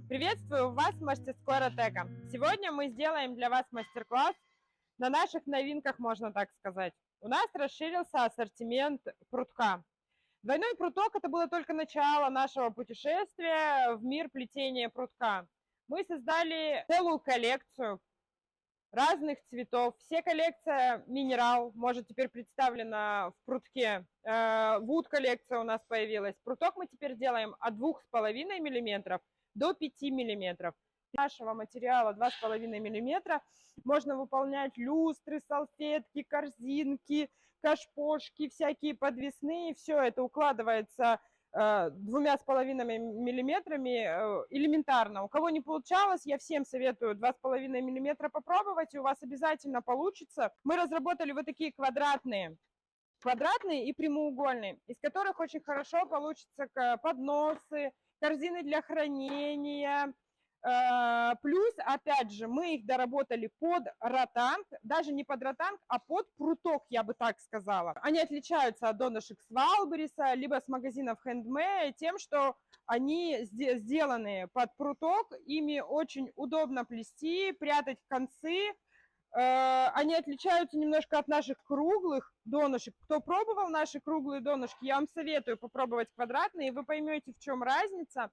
Приветствую вас в мастерской Ротека. Сегодня мы сделаем для вас мастер-класс на наших новинках, можно так сказать. У нас расширился ассортимент прутка. Двойной пруток – это было только начало нашего путешествия в мир плетения прутка. Мы создали целую коллекцию разных цветов. Все коллекция минерал может теперь представлена в прутке. Вуд коллекция у нас появилась. Пруток мы теперь делаем от 2,5 мм до 5 мм. Нашего материала 2,5 мм можно выполнять люстры, салфетки, корзинки, кашпошки, всякие подвесные. Все это укладывается 2,5 миллиметрами элементарно. У кого не получалось, я всем советую 2,5 миллиметра попробовать, и у вас обязательно получится. Мы разработали вот такие квадратные и прямоугольные, из которых очень хорошо получится подносы, корзины для хранения. Плюс, опять же, мы их доработали под ротанг, даже не под ротанг, а под пруток, я бы так сказала. Они отличаются от донышек с Валбериса, либо с магазинов Handmade тем, что они сделаны под пруток, ими очень удобно плести, прятать концы. Они отличаются немножко от наших круглых донышек. Кто пробовал наши круглые донышки, я вам советую попробовать квадратные, и вы поймете, в чем разница.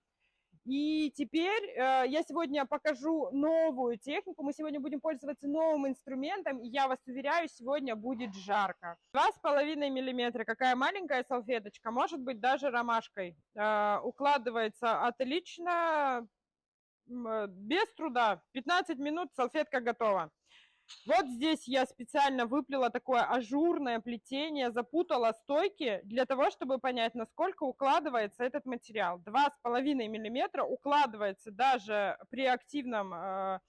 И теперь я сегодня покажу новую технику. Мы сегодня будем пользоваться новым инструментом, и я вас уверяю, сегодня будет жарко. 2,5 мм, какая маленькая салфеточка, может быть даже ромашкой. Укладывается отлично, без труда. 15 минут, салфетка готова. Вот здесь я специально выплела такое ажурное плетение, запутала стойки для того, чтобы понять, насколько укладывается этот материал. 2,5 мм укладывается даже при активном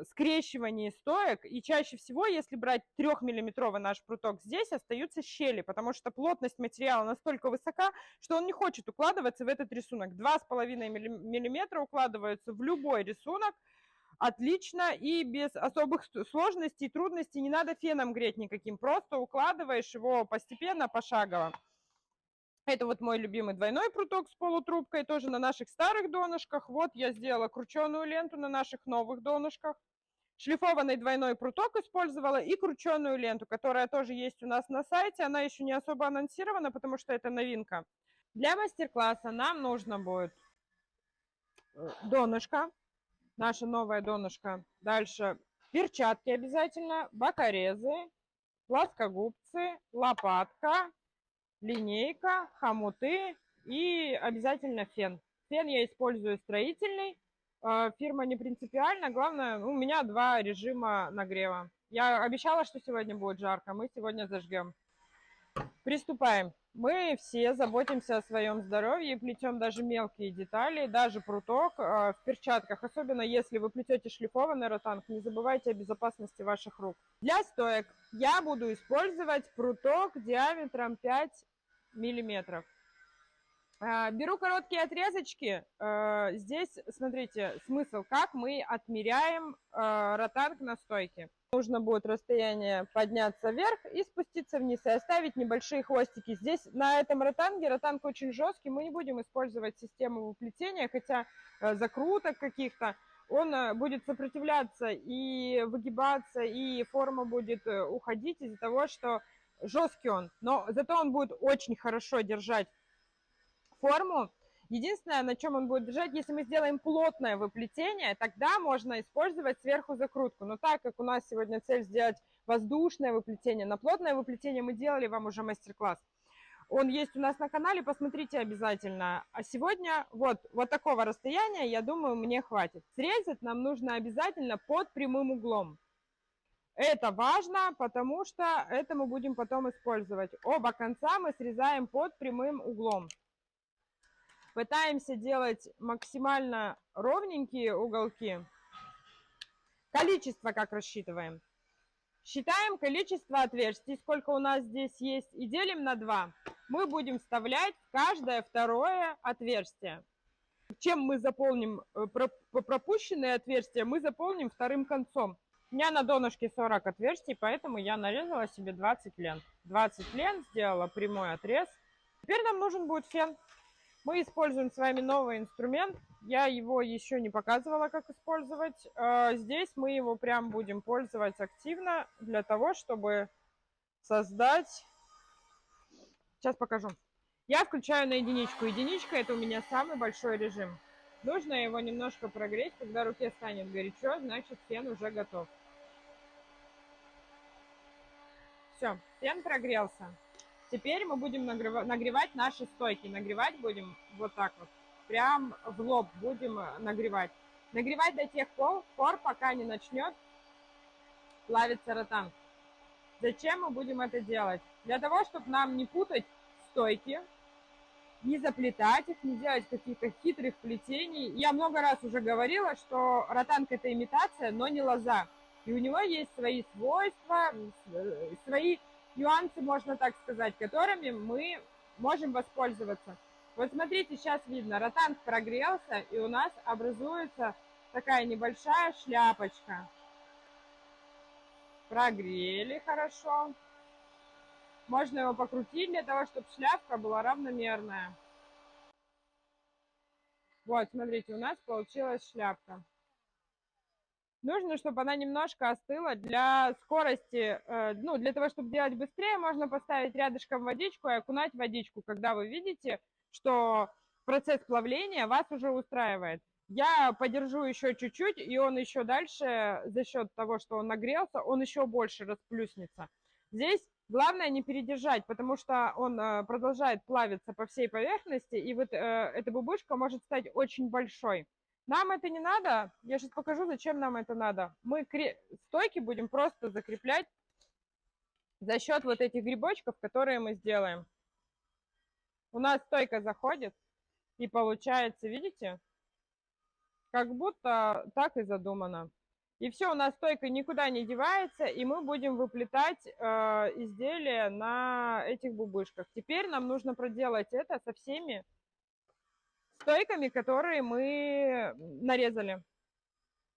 скрещивании стоек. И чаще всего, если брать 3-миллиметровый наш пруток, здесь остаются щели, потому что плотность материала настолько высока, что он не хочет укладываться в этот рисунок. 2,5 мм укладываются в любой рисунок. Отлично, и без особых сложностей и трудностей, не надо феном греть никаким, просто укладываешь его постепенно, пошагово. Это вот мой любимый двойной пруток с полутрубкой, тоже на наших старых донышках. Вот я сделала крученую ленту на наших новых донышках. Шлифованный двойной пруток использовала и крученую ленту, которая тоже есть у нас на сайте. Она еще не особо анонсирована, потому что это новинка. Для мастер-класса нам нужно будет донышко. Наша новая донышко. Дальше перчатки обязательно, бокорезы, плоскогубцы, лопатка, линейка, хомуты и обязательно фен. Фен я использую строительный. Фирма не принципиальна. Главное, у меня 2 режима нагрева. Я обещала, что сегодня будет жарко. Мы сегодня зажгем. Приступаем. Мы все заботимся о своем здоровье и плетем даже мелкие детали, даже пруток в перчатках. Особенно если вы плетете шлифованный ротанг, не забывайте о безопасности ваших рук. Для стоек я буду использовать пруток диаметром 5 миллиметров. Беру короткие отрезочки. Здесь, смотрите, смысл, как мы отмеряем ротанг на стойке. Нужно будет расстояние подняться вверх и спуститься вниз, и оставить небольшие хвостики. Здесь на этом ротанге, ротанг очень жесткий, мы не будем использовать систему выплетения, хотя закруток каких-то. Он будет сопротивляться и выгибаться, и форма будет уходить из-за того, что жесткий он. Но зато он будет очень хорошо держать форму. Единственное, на чем он будет держать, если мы сделаем плотное выплетение, тогда можно использовать сверху закрутку. Но так как у нас сегодня цель сделать воздушное выплетение, на плотное выплетение мы делали вам уже мастер-класс. Он есть у нас на канале, посмотрите обязательно. А сегодня вот такого расстояния, я думаю, мне хватит. Срезать нам нужно обязательно под прямым углом. Это важно, потому что это мы будем потом использовать. Оба конца мы срезаем под прямым углом. Пытаемся делать максимально ровненькие уголки. Количество как рассчитываем? Считаем количество отверстий, сколько у нас здесь есть, и делим на 2. Мы будем вставлять в каждое второе отверстие. Чем мы заполним пропущенные отверстия, мы заполним вторым концом. У меня на донышке 40 отверстий, поэтому я нарезала себе 20 лент. 20 лент, сделала прямой отрез. Теперь нам нужен будет фен. Мы используем с вами новый инструмент. Я его еще не показывала, как использовать. Здесь мы его прям будем пользовать активно для того, чтобы создать... Сейчас покажу. Я включаю на единичку. Единичка — это у меня самый большой режим. Нужно его немножко прогреть. Когда руке станет горячо, значит фен уже готов. Все, фен прогрелся. Теперь мы будем нагревать наши стойки. Нагревать будем вот так вот. Прям в лоб будем нагревать. Нагревать до тех пор, пока не начнет плавиться ротан. Зачем мы будем это делать? Для того, чтобы нам не путать стойки, не заплетать их, не делать каких-то хитрых плетений. Я много раз уже говорила, что ротанг — это имитация, но не лоза. И у него есть свои свойства, свои нюансы, можно так сказать, которыми мы можем воспользоваться. Вот смотрите, сейчас видно, ротанг прогрелся, и у нас образуется такая небольшая шляпочка. Прогрели хорошо. Можно его покрутить для того, чтобы шляпка была равномерная. Вот, смотрите, у нас получилась шляпка. Нужно, чтобы она немножко остыла. Для скорости, для того, чтобы делать быстрее, можно поставить рядышком водичку и окунать водичку, когда вы видите, что процесс плавления вас уже устраивает. Я подержу еще чуть-чуть, и он еще дальше, за счет того, что он нагрелся, он еще больше расплюснется. Здесь главное не передержать, потому что он продолжает плавиться по всей поверхности, и вот эта бубышка может стать очень большой. Нам это не надо. Я сейчас покажу, зачем нам это надо. Мы стойки будем просто закреплять за счет вот этих грибочков, которые мы сделаем. У нас стойка заходит, и получается, видите, как будто так и задумано. И все, у нас стойка никуда не девается, и мы будем выплетать изделия на этих бубышках. Теперь нам нужно проделать это со всеми стойками, которые мы нарезали.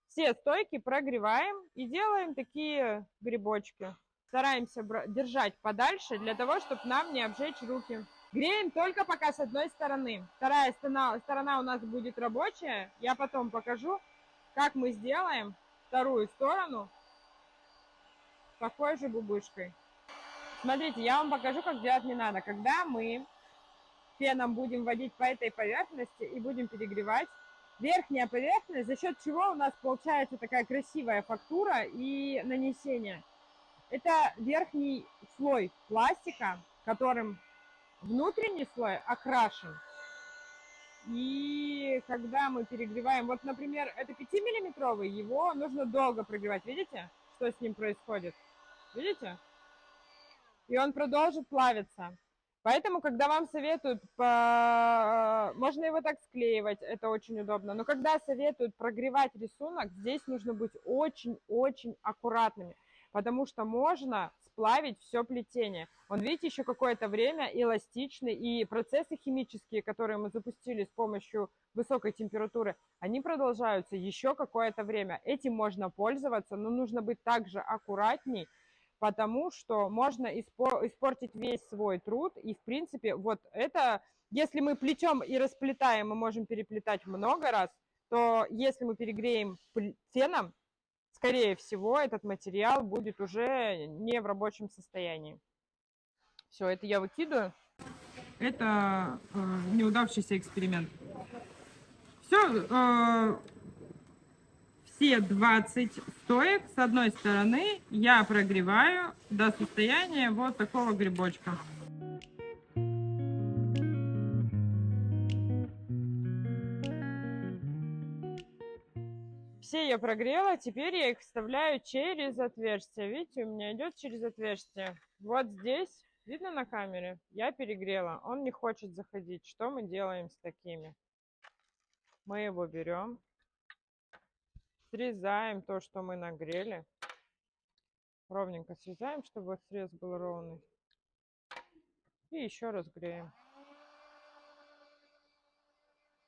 Все стойки прогреваем и делаем такие грибочки. Стараемся держать подальше, для того, чтобы нам не обжечь руки. Греем только пока с одной стороны. Вторая сторона у нас будет рабочая. Я потом покажу, как мы сделаем вторую сторону такой же бубышкой. Смотрите, я вам покажу, как делать не надо. Когда мы феном будем водить по этой поверхности и будем перегревать, верхняя поверхность, за счет чего у нас получается такая красивая фактура и нанесение. Это верхний слой пластика, которым внутренний слой окрашен. И когда мы перегреваем, вот, например, это 5-миллиметровый, его нужно долго прогревать. Видите, что с ним происходит? Видите? И он продолжит плавиться. Поэтому, когда вам советуют, можно его так склеивать, это очень удобно, но когда советуют прогревать рисунок, здесь нужно быть очень-очень аккуратными, потому что можно сплавить все плетение. Он, видите, еще какое-то время эластичный, и процессы химические, которые мы запустили с помощью высокой температуры, они продолжаются еще какое-то время. Этим можно пользоваться, но нужно быть также аккуратней, потому что можно испортить весь свой труд. И, в принципе, вот это, если мы плетем и расплетаем, мы можем переплетать много раз, то если мы перегреем феном, скорее всего, этот материал будет уже не в рабочем состоянии. Все, это я выкидываю. Это неудавшийся эксперимент. Все, все 20 стоек с одной стороны я прогреваю до состояния вот такого грибочка. Все я прогрела, теперь я их вставляю через отверстие. Видите, у меня идет через отверстие. Вот здесь, видно на камере, я перегрела. Он не хочет заходить. Что мы делаем с такими? Мы его берем. Срезаем то, что мы нагрели. Ровненько срезаем, чтобы срез был ровный. И еще раз греем.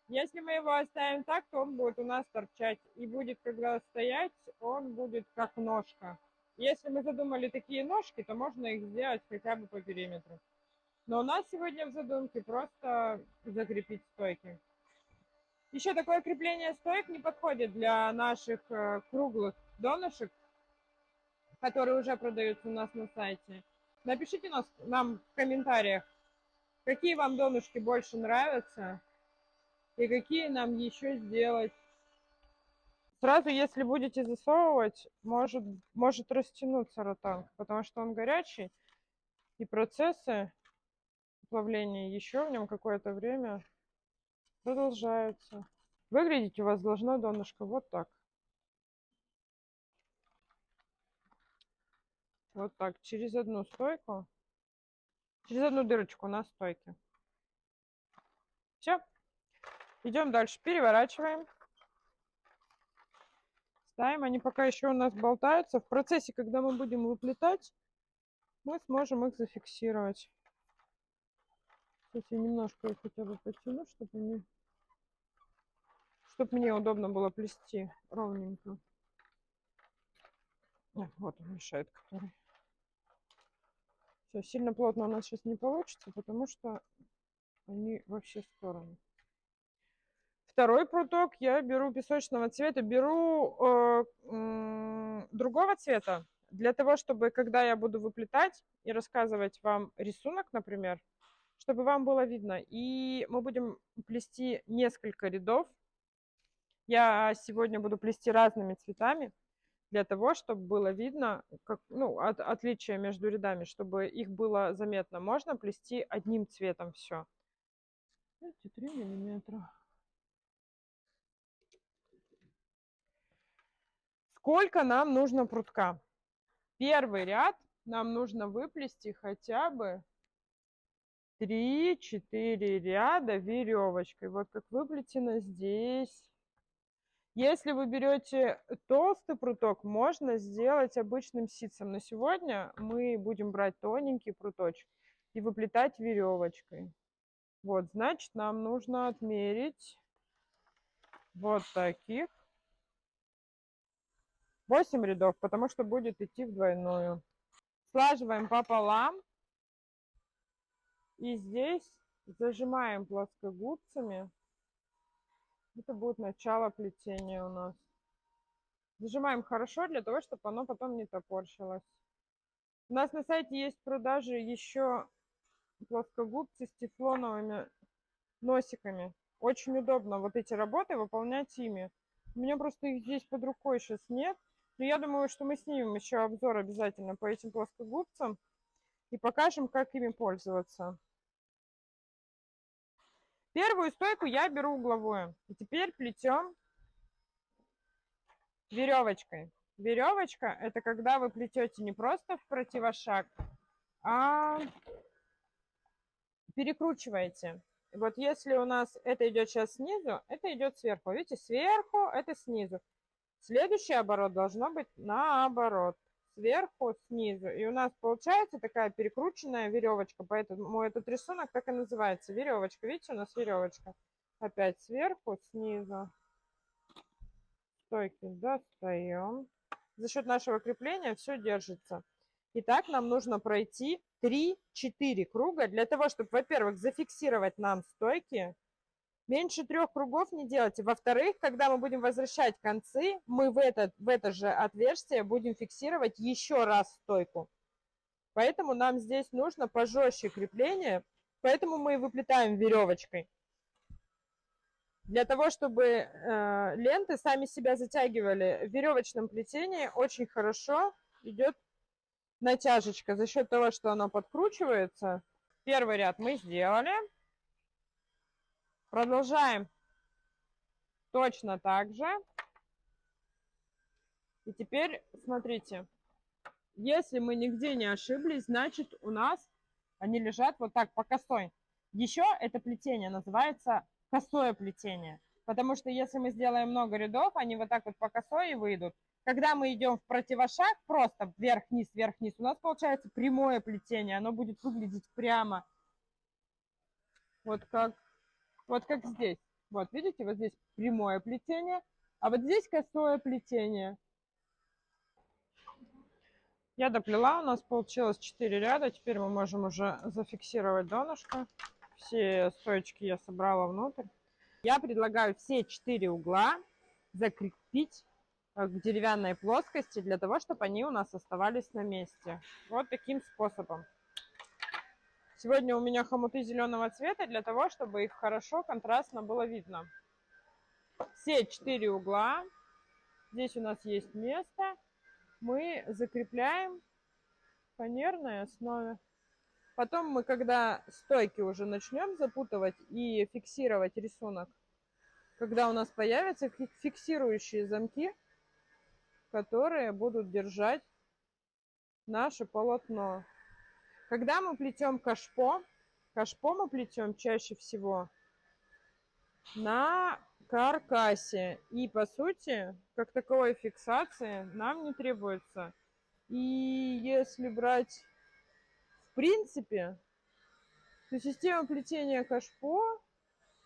Если мы его оставим так, то он будет у нас торчать. И будет, когда стоять, он будет как ножка. Если мы задумали такие ножки, то можно их сделать хотя бы по периметру. Но у нас сегодня в задумке просто закрепить стойки. Еще такое крепление стоек не подходит для наших круглых донышек, которые уже продаются у нас на сайте. Напишите нам в комментариях, какие вам донышки больше нравятся и какие нам еще сделать. Сразу, если будете засовывать, может растянуться ротанг, потому что он горячий, и процессы плавления еще в нем какое-то время продолжаются. Выглядеть у вас должно донышко вот так. Вот так, через одну стойку, через одну дырочку на стойке. Все, идем дальше, переворачиваем. Ставим, они пока еще у нас болтаются. В процессе, когда мы будем выплетать, мы сможем их зафиксировать. Сейчас я немножко их хотя бы потяну, чтобы мне удобно было плести ровненько. Вот он мешает, который. Все, сильно плотно у нас сейчас не получится, потому что они во все стороны. Второй пруток я беру песочного цвета, беру другого цвета, для того, чтобы, когда я буду выплетать и рассказывать вам рисунок, например, чтобы вам было видно. И мы будем плести несколько рядов. Я сегодня буду плести разными цветами, для того, чтобы было видно, отличие между рядами, чтобы их было заметно. Можно плести одним цветом все. 3 миллиметра. Сколько нам нужно прутка? Первый ряд нам нужно выплести хотя бы 3-4 ряда веревочкой. Вот как выплетено здесь. Если вы берете толстый пруток, можно сделать обычным ситцем. Но сегодня мы будем брать тоненький пруточек и выплетать веревочкой. Вот, значит, нам нужно отмерить вот таких 8 рядов, потому что будет идти в двойную. Слаживаем пополам. И здесь зажимаем плоскогубцами. Это будет начало плетения у нас. Зажимаем хорошо, для того, чтобы оно потом не топорщилось. У нас на сайте есть в продаже еще плоскогубцы с тефлоновыми носиками. Очень удобно вот эти работы выполнять ими. У меня просто их здесь под рукой сейчас нет. Но я думаю, что мы снимем еще обзор обязательно по этим плоскогубцам и покажем, как ими пользоваться. Первую стойку я беру угловую. И теперь плетем веревочкой. Веревочка — это когда вы плетете не просто в противошаг, а перекручиваете. Вот если у нас это идет сейчас снизу, это идет сверху. Видите, сверху это снизу. Следующий оборот должно быть наоборот. Сверху, снизу. И у нас получается такая перекрученная веревочка. Поэтому этот рисунок так и называется. Веревочка. Видите, у нас веревочка. Опять сверху, снизу. Стойки достаем. За счет нашего крепления все держится. Итак, нам нужно пройти 3-4 круга для того, чтобы, во-первых, зафиксировать нам стойки. Меньше 3 кругов не делайте. Во-вторых, когда мы будем возвращать концы, мы в это же отверстие будем фиксировать еще раз стойку. Поэтому нам здесь нужно пожестче крепление. Поэтому мы выплетаем веревочкой. Для того, чтобы ленты сами себя затягивали, в веревочном плетении очень хорошо идет натяжечка. За счет того, что оно подкручивается. Первый ряд мы сделали. Продолжаем точно так же. И теперь смотрите. Если мы нигде не ошиблись, значит у нас они лежат вот так по косой. Еще это плетение называется косое плетение. Потому что если мы сделаем много рядов, они вот так вот по косой и выйдут. Когда мы идем в противошаг, просто вверх-вниз, вверх-вниз, у нас получается прямое плетение. Оно будет выглядеть прямо. Вот как здесь. Вот видите, вот здесь прямое плетение, а вот здесь косое плетение. Я доплела, у нас получилось 4 ряда. Теперь мы можем уже зафиксировать донышко. Все стоечки я собрала внутрь. Я предлагаю все 4 угла закрепить к деревянной плоскости, для того, чтобы они у нас оставались на месте. Вот таким способом. Сегодня у меня хомуты зеленого цвета, для того, чтобы их хорошо контрастно было видно. Все 4 угла. Здесь у нас есть место. Мы закрепляем фанерной основе. Потом мы, когда стойки уже начнем запутывать и фиксировать рисунок, когда у нас появятся фиксирующие замки, которые будут держать наше полотно. Когда мы плетем кашпо мы плетем чаще всего на каркасе. И по сути, как таковой фиксации нам не требуется. И если брать в принципе, то система плетения кашпо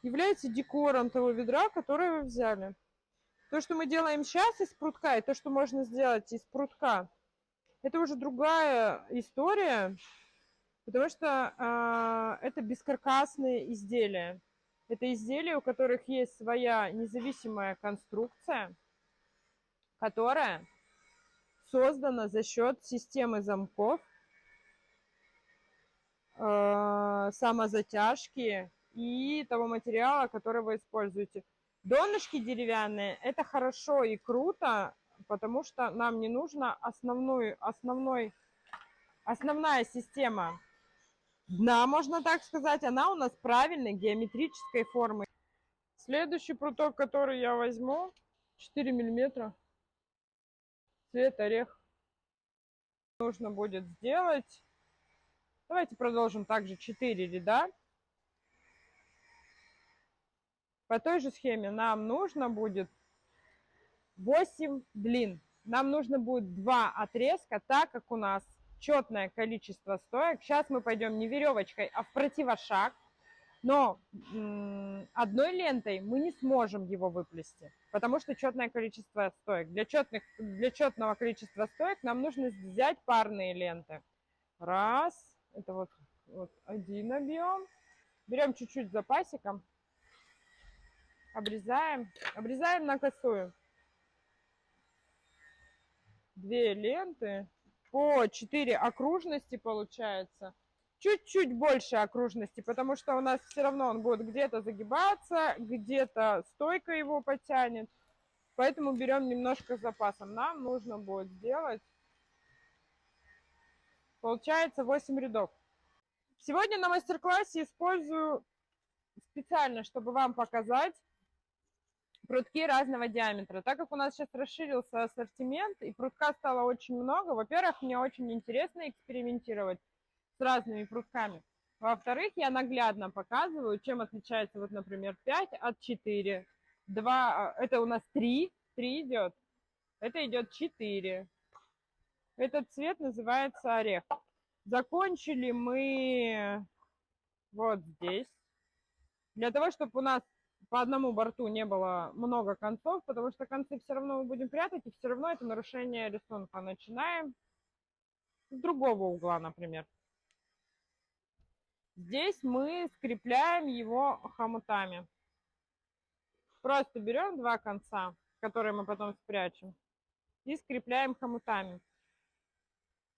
является декором того ведра, которое вы взяли. То, что мы делаем сейчас из прутка, и то, что можно сделать из прутка, это уже другая история, потому что это бескаркасные изделия. Это изделия, у которых есть своя независимая конструкция, которая создана за счет системы замков, самозатяжки и того материала, который вы используете. Донышки деревянные — это хорошо и круто, потому что нам не нужно основная система дна, можно так сказать, она у нас правильной геометрической формы. Следующий пруток, который я возьму, 4 миллиметра, цвет орех. Нужно будет сделать. Давайте продолжим также 4 ряда. По той же схеме нам нужно будет 8 длин. Нам нужно будет 2 отрезка, так как у нас четное количество стоек. Сейчас мы пойдем не веревочкой, а в противошаг. Но одной лентой мы не сможем его выплести, потому что четное количество стоек. Для четного количества стоек нам нужно взять парные ленты. Раз, это вот один объем. Берем чуть-чуть запасиком. Обрезаем на косую. 2 ленты по 4 окружности получается. Чуть-чуть больше окружности, потому что у нас все равно он будет где-то загибаться, где-то стойка его потянет. Поэтому берем немножко с запасом. Нам нужно будет сделать, получается, 8 рядов. Сегодня на мастер-классе использую специально, чтобы вам показать прутки разного диаметра. Так как у нас сейчас расширился ассортимент и прутка стало очень много, во-первых, мне очень интересно экспериментировать с разными прутками. Во-вторых, я наглядно показываю, чем отличается, вот, например, 5 от 4. 2, это у нас 3 идет, это идет 4. Этот цвет называется орех. Закончили мы вот здесь. Для того, чтобы у нас по одному борту не было много концов, потому что концы все равно мы будем прятать, и все равно это нарушение рисунка. Начинаем с другого угла, например. Здесь мы скрепляем его хомутами. Просто берем 2 конца, которые мы потом спрячем, и скрепляем хомутами.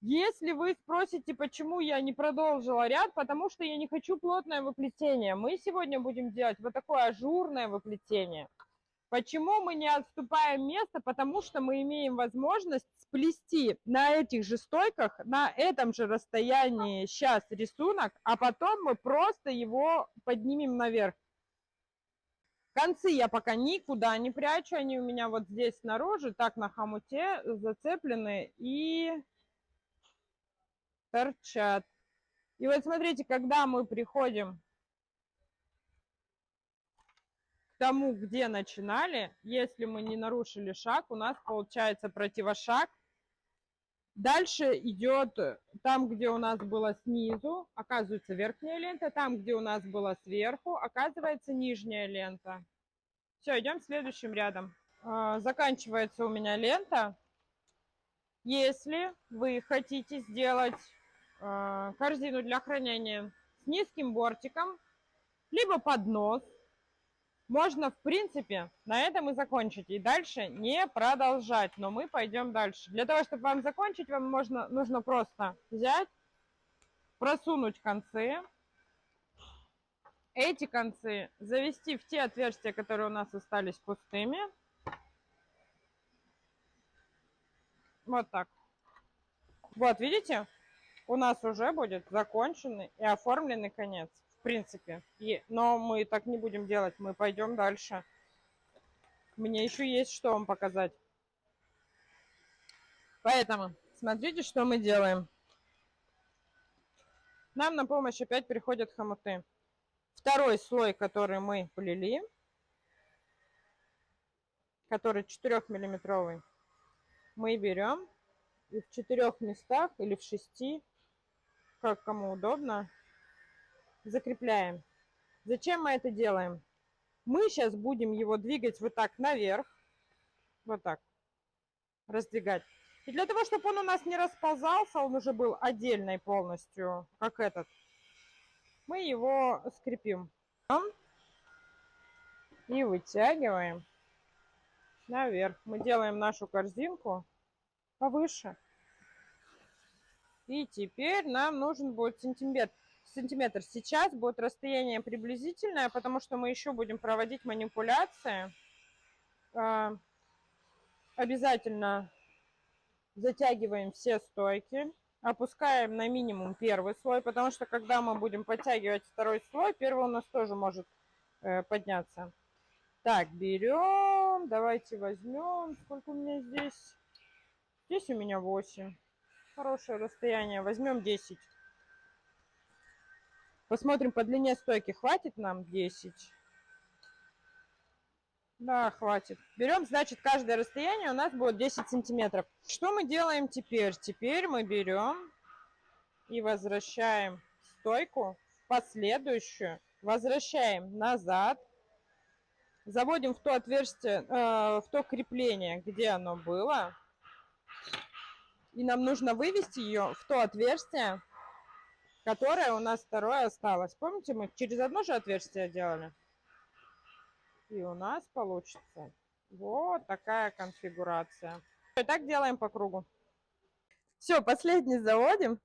Если вы спросите, почему я не продолжила ряд, потому что я не хочу плотное выплетение. Мы сегодня будем делать вот такое ажурное выплетение. Почему мы не отступаем место? Потому что мы имеем возможность сплести на этих же стойках, на этом же расстоянии сейчас рисунок, а потом мы просто его поднимем наверх. Концы я пока никуда не прячу, они у меня вот здесь снаружи, так на хомуте зацеплены и торчат. И вот смотрите, когда мы приходим к тому, где начинали, если мы не нарушили шаг, у нас получается противошаг. Дальше идет там, где у нас было снизу, оказывается верхняя лента, там, где у нас было сверху, оказывается нижняя лента. Все, идем следующим рядом. Заканчивается у меня лента. Если вы хотите сделать корзину для хранения с низким бортиком, либо поднос, можно, в принципе, на этом и закончить. И дальше не продолжать. Но мы пойдем дальше. Для того, чтобы вам закончить, вам нужно просто взять, просунуть концы. Эти концы завести в те отверстия, которые у нас остались пустыми. Вот так. Вот, видите? У нас уже будет законченный и оформленный конец. В принципе. Но мы так не будем делать. Мы пойдем дальше. Мне еще есть что вам показать. Поэтому смотрите, что мы делаем. Нам на помощь опять приходят хомуты. Второй слой, который мы плели, который 4-миллиметровый, мы берем и в 4 местах или в 6, как кому удобно, закрепляем. Зачем мы это делаем? Мы сейчас будем его двигать вот так наверх, вот так, раздвигать. И для того, чтобы он у нас не расползался, он уже был отдельной полностью, как этот, мы его скрепим. И вытягиваем наверх. Мы делаем нашу корзинку повыше. И теперь нам нужен будет сантиметр. Сейчас будет расстояние приблизительное, потому что мы еще будем проводить манипуляции. Обязательно затягиваем все стойки. Опускаем на минимум первый слой, потому что когда мы будем подтягивать второй слой, первый у нас тоже может подняться. Так, берем, давайте возьмем, сколько у меня здесь? Здесь у меня 8. Хорошее расстояние, возьмем 10. Посмотрим по длине стойки, хватит нам 10? Да, хватит. Берем, значит, каждое расстояние у нас будет 10 сантиметров. Что мы делаем теперь? Теперь мы берем и возвращаем стойку в последующую, возвращаем назад, заводим в то отверстие, в то крепление, где оно было, и нам нужно вывести ее в то отверстие, которое у нас второе осталось. Помните, мы через одно же отверстие делали? И у нас получится вот такая конфигурация. И так делаем по кругу. Все, последний заводим.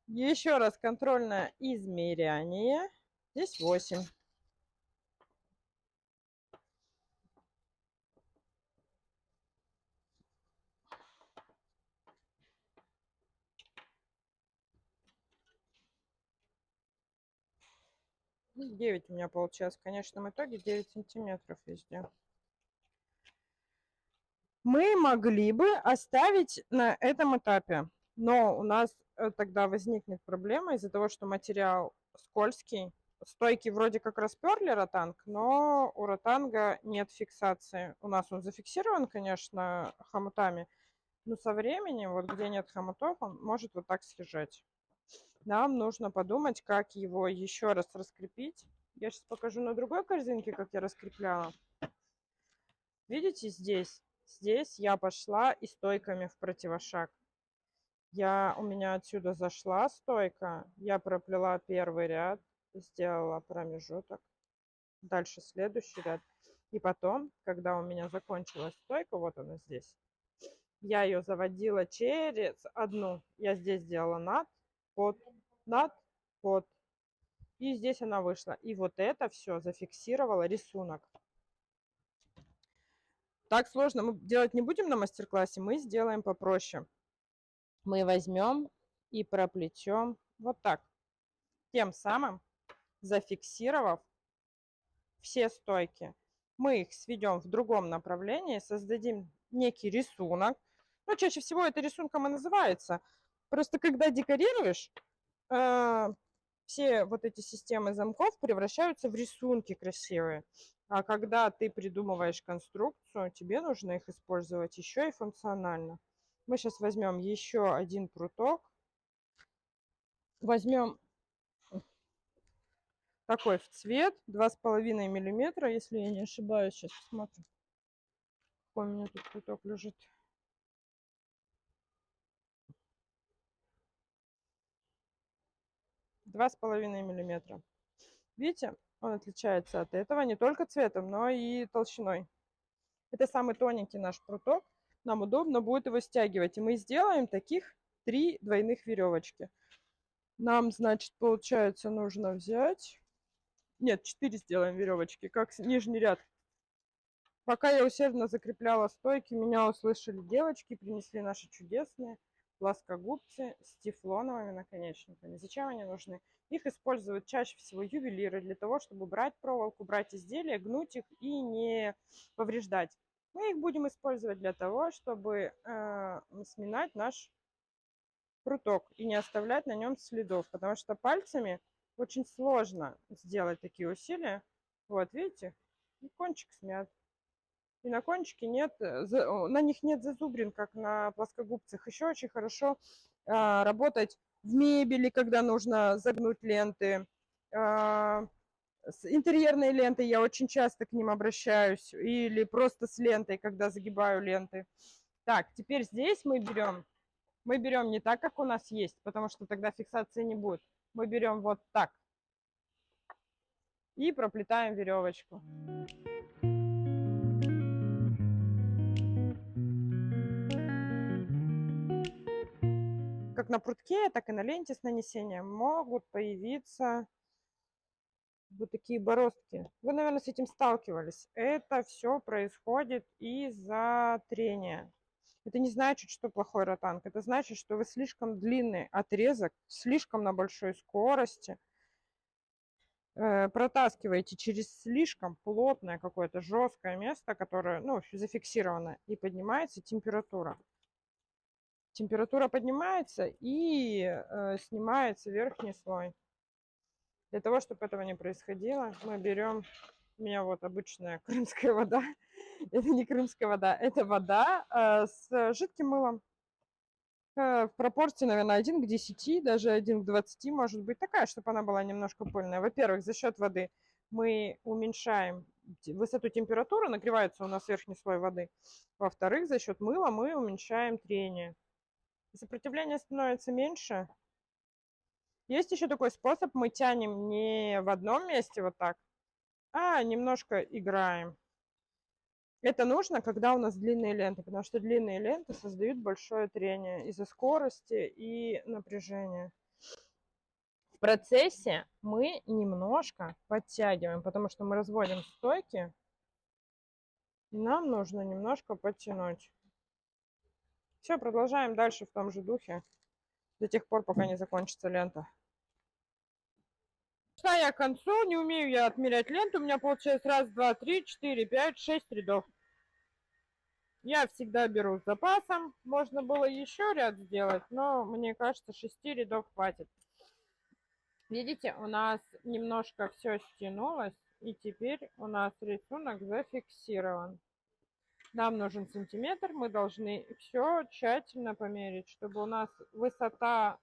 Еще раз контрольное измеряние. Здесь 8. И 9 у меня получилось в конечном итоге, 9 сантиметров везде. Мы могли бы оставить на этом этапе, но у нас тогда возникнет проблема из-за того, что материал скользкий. Стойки вроде как расперли ротанг, но у ротанга нет фиксации. У нас он зафиксирован, конечно, хомутами, но со временем, вот где нет хомутов, он может вот так съезжать. Нам нужно подумать, как его еще раз раскрепить. Я сейчас покажу на другой корзинке, как я раскрепляла. Видите, здесь я пошла и стойками в противошаг. У меня отсюда зашла стойка, я проплела первый ряд, сделала промежуток, дальше следующий ряд. И потом, когда у меня закончилась стойка, вот она здесь, я ее заводила через одну. Я здесь сделала над, под. И здесь она вышла. И вот это все зафиксировало рисунок. Так сложно мы делать не будем на мастер-классе, мы сделаем попроще. Мы возьмем и проплетем вот так. Тем самым зафиксировав все стойки. Мы их сведем в другом направлении, создадим некий рисунок. Ну, чаще всего это рисунком и называется. Просто когда декорируешь, все вот эти системы замков превращаются в рисунки красивые. А когда ты придумываешь конструкцию, тебе нужно их использовать еще и функционально. Мы сейчас возьмем еще один пруток. Возьмем такой в цвет, 2,5 миллиметра, если я не ошибаюсь. Сейчас посмотрим, какой у меня тут пруток лежит. 2,5 миллиметра. Видите, он отличается от этого не только цветом, но и толщиной. Это самый тоненький наш пруток. Нам удобно будет его стягивать. И мы сделаем таких 3 двойных веревочки. Нам, значит, получается, нужно взять... Нет, 4 сделаем веревочки, как нижний ряд. Пока я усердно закрепляла стойки, меня услышали девочки, принесли наши чудесные плоскогубцы с тефлоновыми наконечниками. Зачем они нужны? Их используют чаще всего ювелиры для того, чтобы брать проволоку, брать изделия, гнуть их и не повреждать. Мы их будем использовать для того, чтобы сминать наш пруток и не оставлять на нем следов, потому что пальцами очень сложно сделать такие усилия. Вот, видите, и кончик смят. И на кончике нет, на них нет зазубрин, как на плоскогубцах. Еще очень хорошо работать в мебели, когда нужно загнуть ленты. С интерьерной лентой я очень часто к ним обращаюсь. Или просто с лентой, когда загибаю ленты. Так, теперь здесь мы берем не так, как у нас есть, потому что тогда фиксации не будет. Мы берем вот так и проплетаем веревочку. Как на прутке, так и на ленте с нанесением могут появиться вот такие бороздки. Вы, наверное, с этим сталкивались. Это все происходит из-за трения. Это не значит, что плохой ротанг. Это значит, что вы слишком длинный отрезок, слишком на большой скорости протаскиваете через слишком плотное какое-то жесткое место, которое, ну, зафиксировано, и поднимается температура. Температура поднимается и снимается верхний слой. Для того, чтобы этого не происходило, мы берем, у меня вот обычная крымская вода, это не крымская вода, это вода с жидким мылом. В пропорции, наверное, 1 к 10, даже 1 к 20 может быть такая, чтобы она была немножко пыльная. Во-первых, за счет воды мы уменьшаем высоту температуры, нагревается у нас верхний слой воды. Во-вторых, за счет мыла мы уменьшаем трение. Сопротивление становится меньше. Есть еще такой способ, мы тянем не в одном месте вот так, а немножко играем. Это нужно, когда у нас длинные ленты, потому что длинные ленты создают большое трение из-за скорости и напряжения. В процессе мы немножко подтягиваем, потому что мы разводим стойки, и нам нужно немножко подтянуть. Все, продолжаем дальше в том же духе, до тех пор, пока не закончится лента. Шла я к концу, не умею я отмерять ленту, у меня получается 1, 2, 3, 4, 5, 6 рядов. Я всегда беру с запасом. Можно было еще ряд сделать, но мне кажется, 6 рядов хватит. Видите, у нас немножко все стянулось, и теперь у нас рисунок зафиксирован. Нам нужен сантиметр, мы должны все тщательно померить, чтобы у нас высота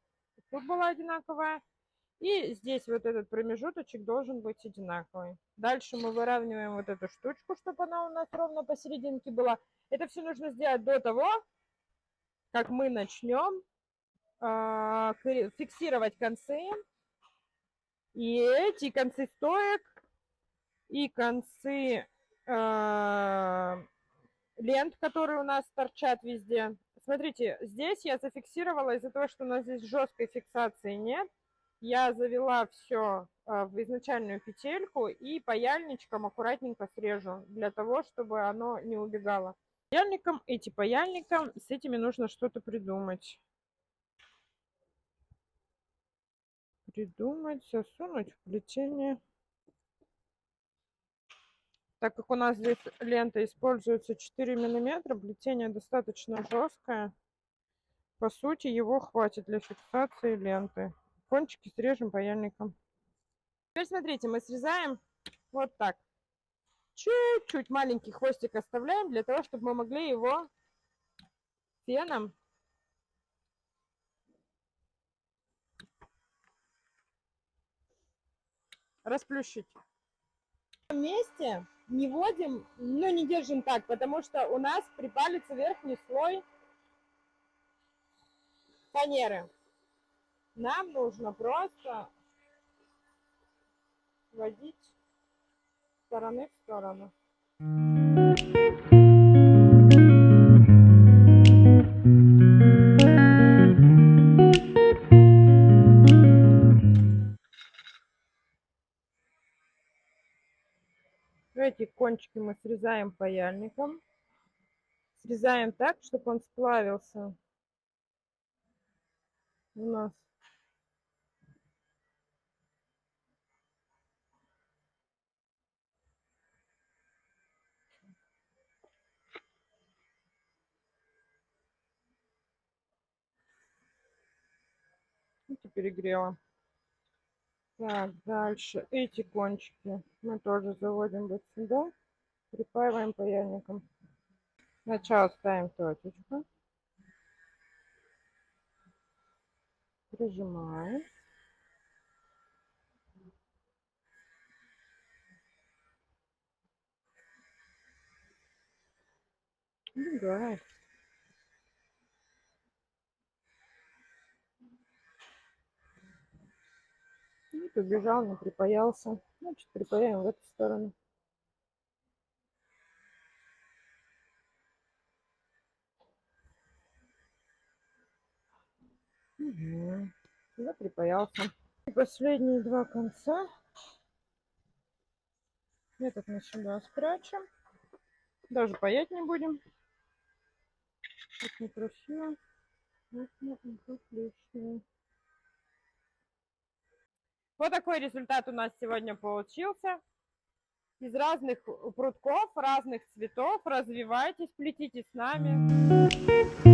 тут была одинаковая, и здесь вот этот промежуточек должен быть одинаковый. Дальше мы выравниваем вот эту штучку, чтобы она у нас ровно посерединке была. Это все нужно сделать до того, как мы начнем фиксировать концы. И эти концы стоек, и концы лент, которые у нас торчат везде. Смотрите, здесь я зафиксировала из-за того, что у нас здесь жесткой фиксации нет. Я завела все в изначальную петельку и паяльничком аккуратненько срежу, для того, чтобы оно не убегало. Паяльником, паяльником, с этими нужно что-то придумать. Засунуть в плетение. Так как у нас здесь лента используется 4 мм, плетение достаточно жесткое. По сути, его хватит для фиксации ленты. Кончики срежем паяльником. Теперь смотрите, мы срезаем вот так. Чуть-чуть маленький хвостик оставляем, для того, чтобы мы могли его феном расплющить. В этом месте не вводим, но не держим так, потому что у нас припалится верхний слой фанеры. Нам нужно просто водить с стороны в сторону. Эти кончики мы срезаем паяльником. Срезаем так, чтобы он сплавился у нас. Перегрела. Так, дальше эти кончики мы тоже заводим вот сюда, припаиваем паяльником. Сначала ставим точечку, прижимаем. Убегает. И побежал, не припаялся. Значит, припаяем в эту сторону. Угу. Да, припаялся. И последние два конца. Этот мы сюда спрячем. Даже паять не будем. Так некрасиво. Вот такой результат у нас сегодня получился. Из разных прутков, разных цветов. Развивайтесь, плетите с нами.